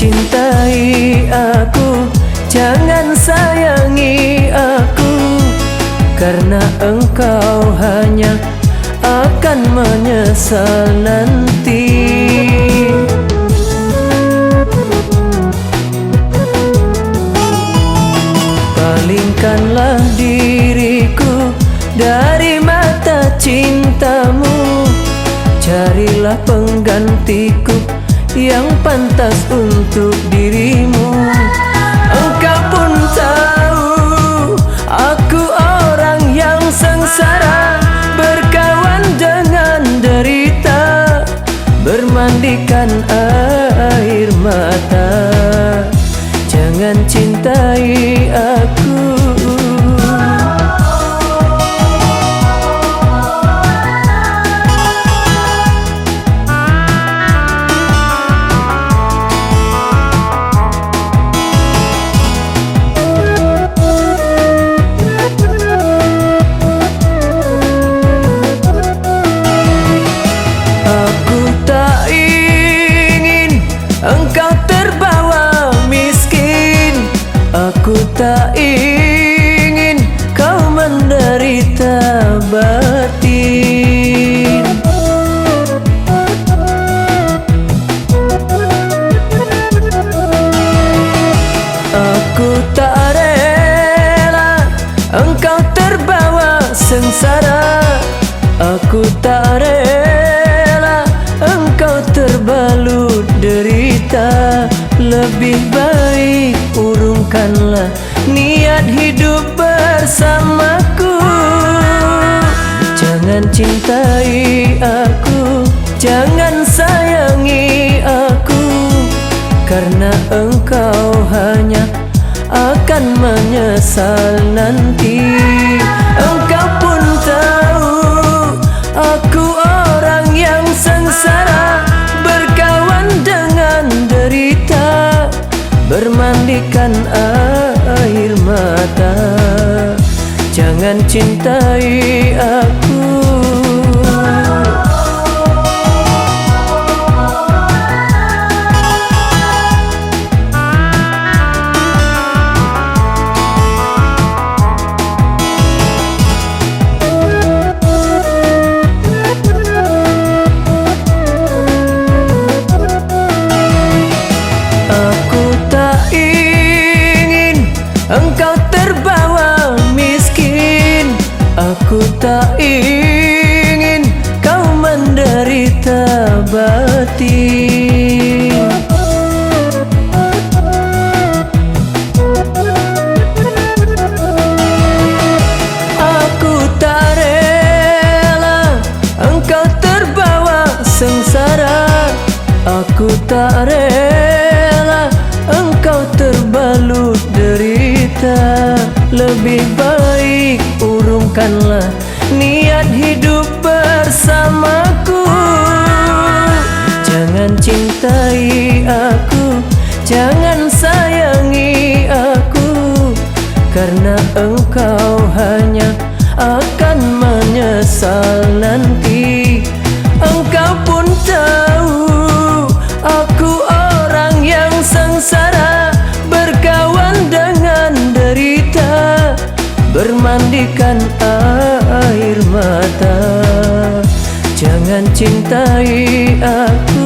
cintai aku, jangan sayangi aku, karena engkau hanya akan menyesal nanti. Palingkanlah diriku dari mata cintamu, carilah penggantiku yang pantas untuk dirimu. Engkau pun tahu aku orang yang sengsara, berkawan dengan derita, bermandikan air mata. Jangan cintai aku. Engkau terbawa miskin, aku tak ingin kau menderita batin. Aku tak rela engkau terbawa sengsara, aku tak rela engkau terbalut derita. Lebih baik urungkanlah niat hidup bersamaku. Jangan cintai aku, jangan sayangi aku, karena engkau hanya akan menyesal nanti. Engkau pun tahu aku orang yang sengsara, berkawan dengan derita, bermandikan air mata. Jangan cintai aku. Engkau terbawa miskin, aku tak ingin kau menderita batin. Aku tak rela engkau terbawa sengsara, aku tak rela engkau terbalut derita. Lebih baik urungkanlah niat hidup bersamaku. Jangan cintai aku, jangan sayangi aku, karena engkau hanya akan menyesal nanti. Engkau pun tahu aku orang yang sengsara, berkawan dengan derita, bermandikan air mata. Jangan cintai aku.